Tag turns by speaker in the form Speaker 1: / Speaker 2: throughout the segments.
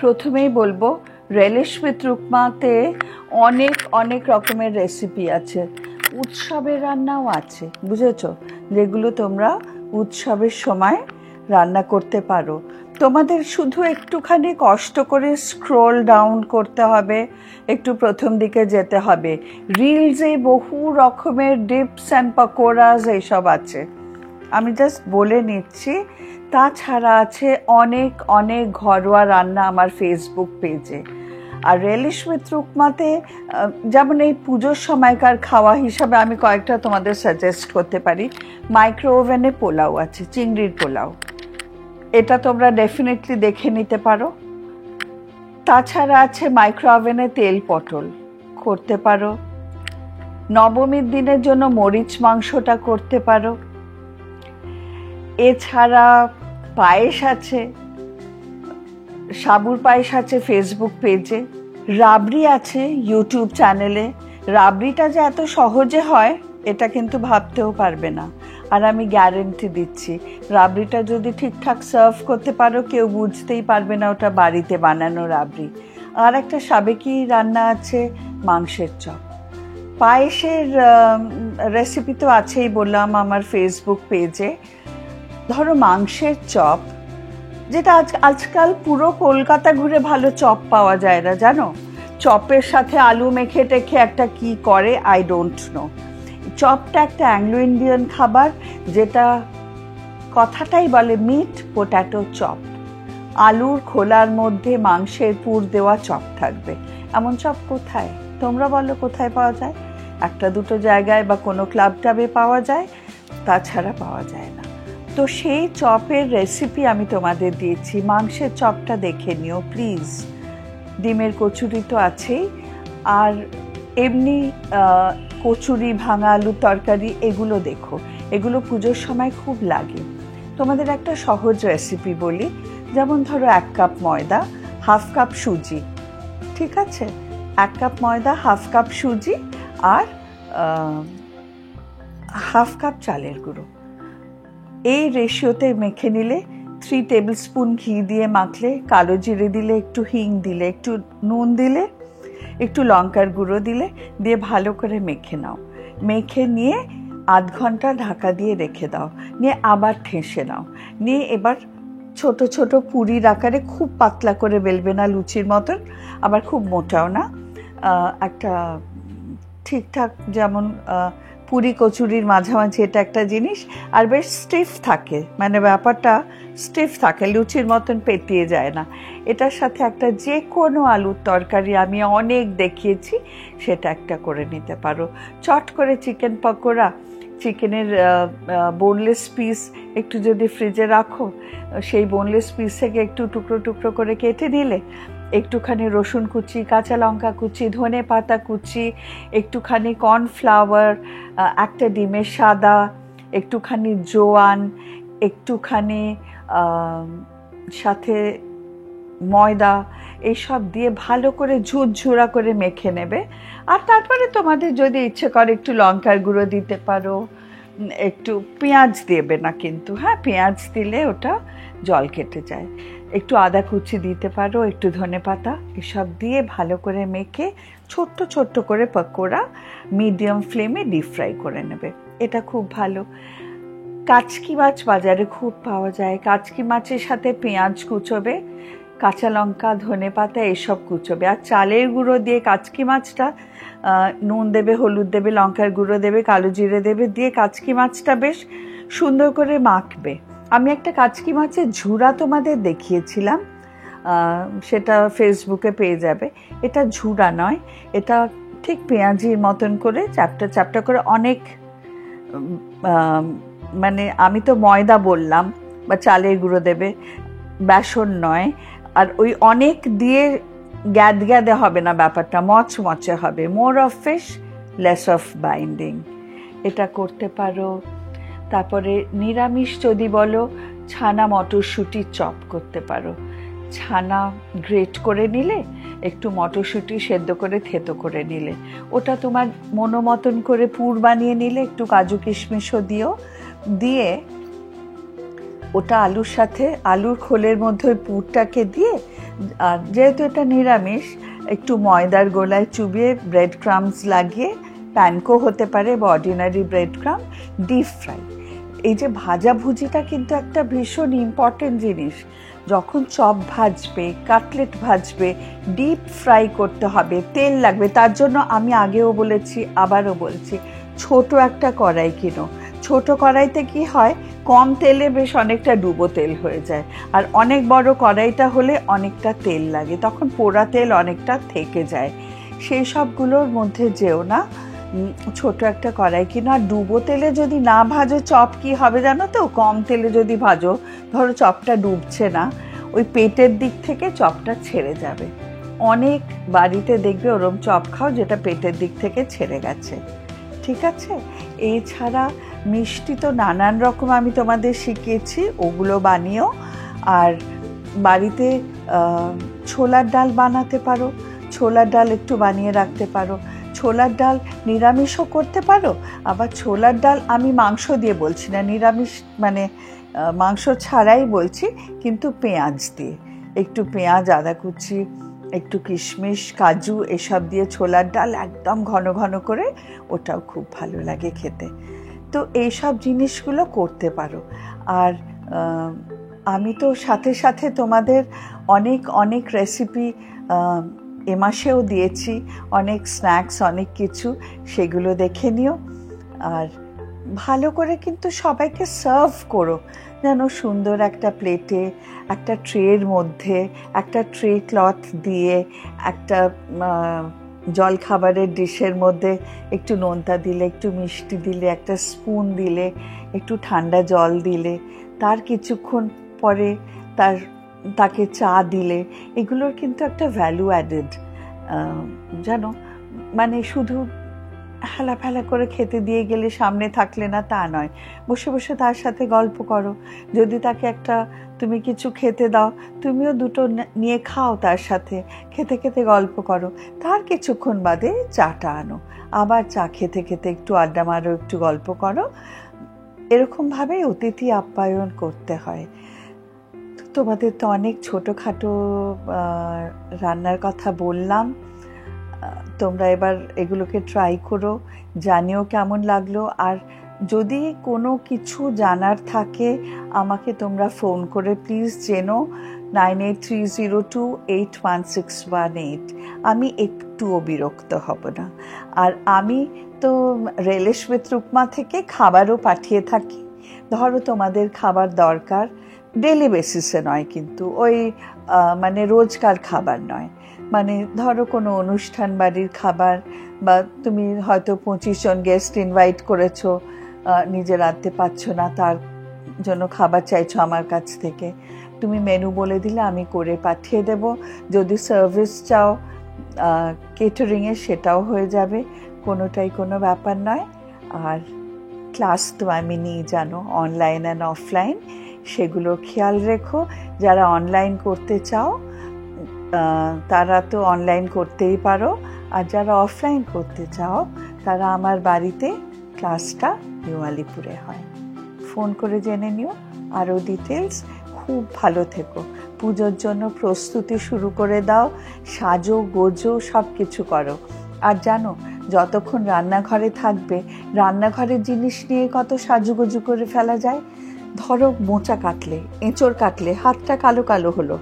Speaker 1: প্রথমেই বলবো relish with রুকমাতে অনেক অনেক রকমের রেসিপি আছে, উৎসবের রান্নাও আছে, বুঝেছো, যেগুলো তোমরা উৎসবের সময় রান্না করতে পারো। তোমাদের শুধু একটুখানি কষ্ট করে স্ক্রোল ডাউন করতে হবে, একটু প্রথম দিকে যেতে হবে। রিলসে বহু রকমের ডিপস অ্যান্ড পকোড়াস এইসব আছে, আমি জাস্ট বলে নিচ্ছি। তাছাড়া আছে অনেক অনেক ঘরোয়া রান্না আমার ফেসবুক পেজে। আর রেলিশ উইথ রুকমাতে যেমন এই পুজোর সময়কার খাওয়া হিসাবে আমি কয়েকটা তোমাদের সাজেস্ট করতে পারি। মাইক্রো ওভেনে পোলাও আছে, চিংড়ির পোলাও, এটা তোমরা ডেফিনেটলি দেখে নিতে পারো। তাছাড়া আছে মাইক্রো ওভেনে তেল পটল করতে পারো। নবমীর দিনের জন্য মরিচ মাংসটা করতে পারো। এছাড়া পায়েস আছে, সাবুর পায়েস আছে ফেসবুক পেজে। রাবড়ি আছে ইউটিউব চ্যানেলে। রাবড়িটা যে এত সহজে হয় এটা কিন্তু ভাবতেও পারবে না, আর আমি গ্যারেন্টি দিচ্ছি রাবড়িটা যদি ঠিকঠাক সার্ভ করতে পারো কেউ বুঝতেই পারবে না ওটা বাড়িতে বানানো রাবড়ি। আর একটা সাবেকি রান্না আছে মাংসের চপ। পায়েসের রেসিপি তো আছেই বললাম আমার ফেসবুক পেজে। ধরো মাংসের চপ, যেটা আজকাল পুরো কলকাতা ঘুরে ভালো চপ পাওয়া যায় না, জানো। চপের সাথে আলু মেখে টেখে একটা কি করে আই ডোন্ট নো। চপটা একটা অ্যাংলো ইন্ডিয়ান খাবার, যেটা কথাটাই বলে মিট পোট্যাটো চপ। আলুর খোলার মধ্যে মাংসের পুর দেওয়া চপ থাকবে। এমন চপ কোথায়, তোমরা বলো কোথায় পাওয়া যায়? একটা দুটো জায়গায় বা কোনো ক্লাব টাবে পাওয়া যায়, তাছাড়া পাওয়া যায় না। তো সেই চপের রেসিপি আমি তোমাদের দিয়েছি, মাংসের চপটা দেখে নিও প্লিজ। ডিমের কচুরি তো আছেই, আর এমনি কচুরি, ভাঙা আলুর তরকারি, এগুলো দেখো, এগুলো পুজোর সময় খুব লাগে। তোমাদের একটা সহজ রেসিপি বলি, যেমন ধরো 1 কাপ ময়দা, 1/2 কাপ সুজি, ঠিক আছে? 1 কাপ ময়দা, 1/2 কাপ সুজি, আর 1/2 কাপ চালের গুঁড়ো। এই রেশিওতে মেখে নিলে 3 টেবিল স্পুন ঘি দিয়ে মাখলে, কালো জিরে দিলে, একটু হিং দিলে, একটু নুন দিলে, একটু লঙ্কার গুঁড়ো দিলে, দিয়ে ভালো করে মেখে নাও। মেখে নিয়ে 1/2 ঘন্টা ঢাকা দিয়ে রেখে দাও, নিয়ে আবার ঠেসে নাও। নিয়ে এবার ছোট ছোট পুরির আকারে, খুব পাতলা করে বেলবে না লুচির মতন, আবার খুব মোটাও না, একটা ঠিকঠাক, যেমন পুরি কচুরির মাঝামাঝি এটা একটা জিনিস। আর বেশ স্টিফ থাকে, মানে ব্যাপারটা স্টিফ থাকে, লুচির মতন পেটিয়ে যায় না। এটার সাথে একটা যে কোনো আলুর তরকারি আমি অনেক দেখিয়েছি, সেটা একটা করে নিতে পারো। চট করে চিকেন পকোড়া, চিকেনের বোনলেস পিস একটু যদি ফ্রিজে রাখো, সেই বোনলেস পিস থেকে একটু টুকরো টুকরো করে কেটে নিলে, একটুখানি রসুন কুচি, কাঁচা লঙ্কা কুচি, ধনে পাতা কুচি, একটুখানি কর্নফ্লাওয়ার, একটা ডিমের সাদা, একটুখানি জোয়ান, একটুখানি সাথে ময়দা, এইসব দিয়ে ভালো করে ঝুরঝুরা করে মেখে নেবে। আর তারপরে তোমাদের যদি ইচ্ছে করে একটু লঙ্কার গুঁড়ো দিতে পারো, একটু পেঁয়াজ দেবে না কিন্তু, হ্যাঁ পেঁয়াজ দিলে ওটা জল কেটে যায়। একটু আদা কুচি দিতে পারো, একটু ধনে পাতা, এসব দিয়ে ভালো করে মেখে ছোট্ট ছোট্ট করে পকোড়া মিডিয়াম ফ্লেমে ডিপ ফ্রাই করে নেবে। এটা খুব ভালো। কাচকি মাছ বাজারে খুব পাওয়া যায়, কাচকি মাছের সাথে পেঁয়াজ কুচোবে, কাঁচা লঙ্কা, ধনে পাতা এসব কুচোবে, আর চালের গুঁড়ো দিয়ে কাচকি মাছটা, নুন দেবে, হলুদ দেবে, লঙ্কার গুঁড়ো দেবে, কালো জিরে দেবে, দিয়ে কাচকি মাছটা বেশ সুন্দর করে মাখবে। আমি একটা কাচকি মাছের ঝুরা তোমাদের দেখিয়েছিলাম, সেটা ফেসবুকে পেয়ে যাবে। এটা ঝুরা নয়, এটা ঠিক পেঁয়াজির মতন করে চ্যাপটা চ্যাপটা করে অনেক, মানে আমি তো ময়দা বললাম, বা চালের গুঁড়ো দেবে, বেসন নয়। আর ওই অনেক দিয়ে গ্যাদ গ্যাদে হবে না, ব্যাপারটা মচমচে হবে, more of fish less of binding. এটা করতে পারো। তারপরে নিরামিষ যদি বলো, ছানা মটরশুঁটির চপ করতে পারো। ছানা গ্রেট করে নিলে, একটু মটরশুঁটি সেদ্ধ করে থেতো করে নিলে, ওটা তোমার মনোমতন করে পুর বানিয়ে নিলে, একটু কাজু কিশমিশও দিয়ে ওটা আলুর সাথে, আলুর খোলের মধ্যে ওই পুরটাকে দিয়ে আর যেহেতু এটা নিরামিষ, একটু ময়দার গোলায় চুবিয়ে ব্রেড ক্রামস লাগিয়ে, প্যানকো হতে পারে বা অর্ডিনারি ব্রেড ক্রাম, ডিপ ফ্রাই। এই যে ভাজাভুজিটা কিন্তু একটা ভীষণ ইম্পর্টেন্ট জিনিস। যখন চপ ভাজবে, কাটলেট ভাজবে, ডিপ ফ্রাই করতে হবে, তেল লাগবে। তার জন্য আমি আগেও বলেছি, আবারও বলছি, ছোট একটা কড়াই কিনো। ছোট কড়াইতে কি হয়, কম তেলে বেশ অনেকটা ডুবো তেল হয়ে যায়। আর অনেক বড় কড়াইটা হলে অনেকটা তেল লাগে, তখন পোড়া তেল অনেকটা থেকে যায়। সেই সবগুলোর মধ্যে যেও না, ছোট একটা কড়াই কিনো। আর ডুবো তেলে যদি না ভাজো চপ কি হবে জানো তো, কম তেলে যদি ভাজো, ধরো চপটা ডুবছে না, ওই পেটের দিক থেকে চপটা ছেড়ে যাবে। অনেক বাড়িতে দেখবে ওরম চপ খাও যেটা পেটের দিক থেকে ছেড়ে গেছে, ঠিক আছে? এছাড়া মিষ্টি তো নানান রকম আমি তোমাদের শিখিয়েছি, ওগুলো বানিও। আর বাড়িতে ছোলার ডাল বানাতে পারো, ছোলার ডাল একটু বানিয়ে রাখতে পারো। ছোলার ডাল নিরামিষও করতে পারো, আবার ছোলার ডাল আমি মাংস দিয়ে বলছি না, নিরামিষ মানে মাংস ছাড়াই বলছি, কিন্তু পেঁয়াজ দিয়ে, একটু পেঁয়াজ, আদা কুচি, একটু কিশমিশ, কাজু এসব দিয়ে ছোলার ডাল একদম ঘন ঘন করে, ওটাও খুব ভালো লাগে খেতে। তো এইসব জিনিসগুলো করতে পারো। আর আমি তো সাথে সাথে তোমাদের অনেক অনেক রেসিপি এ মাসেও দিয়েছি, অনেক স্ন্যাক্স, অনেক কিছু, সেগুলো দেখে নিও। আর ভালো করে কিন্তু সবাইকে সার্ভ করো, যেন সুন্দর একটা প্লেটে, একটা ট্রের মধ্যে, একটা ট্রে ক্লথ দিয়ে, একটা জলখাবারের ডিশের মধ্যে একটু নোনতা দিলে, একটু মিষ্টি দিলে, একটা স্পুন দিলে, একটু ঠান্ডা জল দিলে, তার কিছুক্ষণ পরে তাকে চা দিলে, এগুলোর কিন্তু একটা ভ্যালু অ্যাডেড, জানো। মানে শুধু হেলা ফেলা করে খেতে দিয়ে গেলে, সামনে থাকলে না, তা নয়। বসে বসে তার সাথে গল্প করো। যদি তাকে একটা তুমি কিছু খেতে দাও, তুমিও দুটো নিয়ে খাও তার সাথে, খেতে খেতে গল্প করো। তার কিছুক্ষণ বাদে চাটা আনো, আবার চা খেতে খেতে একটু আড্ডা মারো, একটু গল্প করো। এরকমভাবেই অতিথি আপ্যায়ন করতে হয়। তোমাদের তো অনেক ছোটোখাটো রান্নার কথা বললাম, তোমরা এবার এগুলোকে ট্রাই করো, জানিও কেমন লাগলো। আর যদি কোনো কিছু জানার থাকে আমাকে তোমরা ফোন করে প্লিজ জেনো, 9830281618। আমি একটুও বিরক্ত হব না। আর আমি তো রেলেশ উইথ রুকমা থেকে খাবারও পাঠিয়ে থাকি। ধরো তোমাদের খাবার দরকার, ডেলি বেসিসে নয়, কিন্তু ওই মানে রোজকার খাবার নয়, মানে ধরো কোনো অনুষ্ঠান বাড়ির খাবার, বা তুমি হয়তো 25 জন গেস্ট ইনভাইট করেছো, নিজে রাঁধতে পারছো না, তার জন্য খাবার চাইছো আমার কাছ থেকে, তুমি মেনু বলে দিলে আমি করে পাঠিয়ে দেব। যদি সার্ভিস চাও কেটারিংয়ে, সেটাও হয়ে যাবে, কোনোটাই কোনো ব্যাপার নয়। আর ক্লাস তো আমি নিই, জানো, অনলাইন অ্যান্ড অফলাইন, সেগুলো খেয়াল রেখো। যারা অনলাইন করতে চাও তারা তো অনলাইন করতেই পারো, আর যারা অফলাইন করতে চাও তারা আমার বাড়িতে ক্লাসটা নিউ আলিপুরে হয়। ফোন করে জেনে নিও আরও ডিটেলস। খুব ভালো থেকো, পুজোর জন্য প্রস্তুতি শুরু করে দাও, সাজো গোজো সব কিছু করো। আর জানো, যতক্ষণ রান্নাঘরে থাকবে, রান্নাঘরের জিনিস নিয়ে কত সাজুগুজু করে ফেলা যায়। ধরো মোচা কাটলে, এঁচড় কাটলে, হাতটা কালো কালো হলো,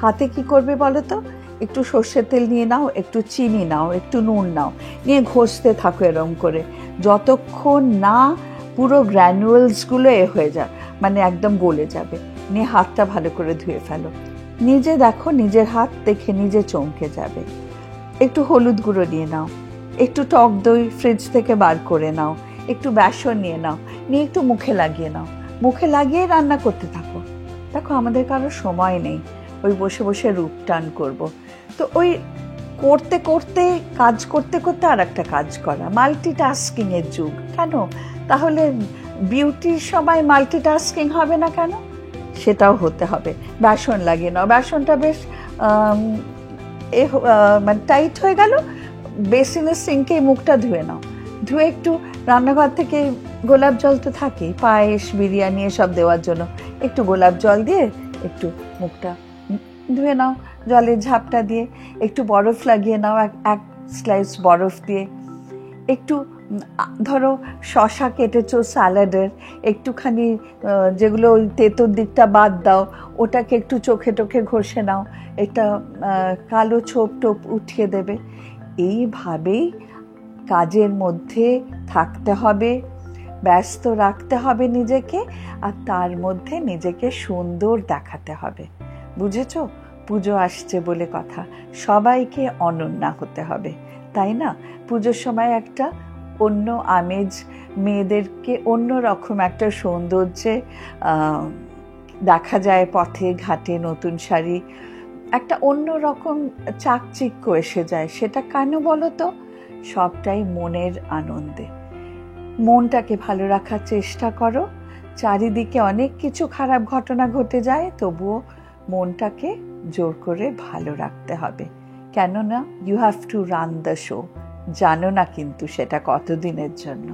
Speaker 1: হাতে কি করবে বলো তো? একটু সর্ষের তেল নিয়ে নাও, একটু চিনি নাও, একটু নুন নাও, নিয়ে ঘষতে থাকো এরম করে, যতক্ষণ না পুরো গ্র্যানুয়েলসগুলো হয়ে যায়, মানে একদম গলে যাবে। নিয়ে হাতটা ভালো করে ধুয়ে ফেলো। নিজে দেখো, নিজের হাত দেখে নিজে চমকে যাবে। একটু হলুদ গুঁড়ো নিয়ে নাও, একটু টক দই ফ্রিজ থেকে বার করে নাও, একটু বেসন নিয়ে নাও, নিয়ে একটু মুখে লাগিয়ে নাও, মুখে লাগিয়ে রান্না করতে থাকো। দেখো, আমাদের কারো সময় নেই ওই বসে বসে রূপ টান করবো। তো ওই করতে করতে, কাজ করতে করতে আর একটা কাজ করা, মাল্টিটাস্কিংয়ের যুগ। কেন তাহলে বিউটির সময় মাল্টিটাস্কিং হবে না কেন? সেটাও হতে হবে। বেসন লাগিয়ে নাও, বেসনটা বেশ মানে টাইট হয়ে গেল, বেসিনের সিঙ্কে মুখটা ধুয়ে নাও, ধুয়ে একটু রান্নাঘর থেকে গোলাপ জল তো থাকেই, পায়েস বিরিয়ানি এসব দেওয়ার জন্য একটু গোলাপ জল দিয়ে একটু মুখটা ধুয়ে নাও জলের ঝাপটা দিয়ে, একটু বরফ লাগিয়ে নাও, এক স্লাইস বরফ দিয়ে, একটু ধরো শশা কেটেছো স্যালাডের, একটুখানি যেগুলো ওই তেতোর দিকটা বাদ দাও, ওটাকে একটু চোখে টোখে ঘষে নাও, একটা কালো ছোপ টোপ উঠিয়ে দেবে। এইভাবেই কাজের মধ্যে থাকতে হবে, ব্যস্ত রাখতে হবে নিজেকে, আর তার মধ্যে নিজেকে সুন্দর দেখাতে হবে। বুঝেছো? পুজো আসছে বলে কথা, সবাইকে অনন্যা হতে হবে, তাই না? পুজোর সময় একটা অন্য আমেজ, মেয়েদেরকে অন্য রকম একটা সৌন্দর্যে দেখা যায় পথে ঘাটে, নতুন শাড়ি, একটা অন্য রকম চাকচিক্য এসে যায়। সেটা কেন বলো তো? সবটাই মনের আনন্দে। মনটাকে ভালো রাখার চেষ্টা করো। চারিদিকে অনেক কিছু খারাপ ঘটনা ঘটে যায়, তবুও মনটাকে জোর করে ভালো রাখতে হবে। কেননা you have to run the show. জানো না কিন্তু সেটা কতদিনের জন্য।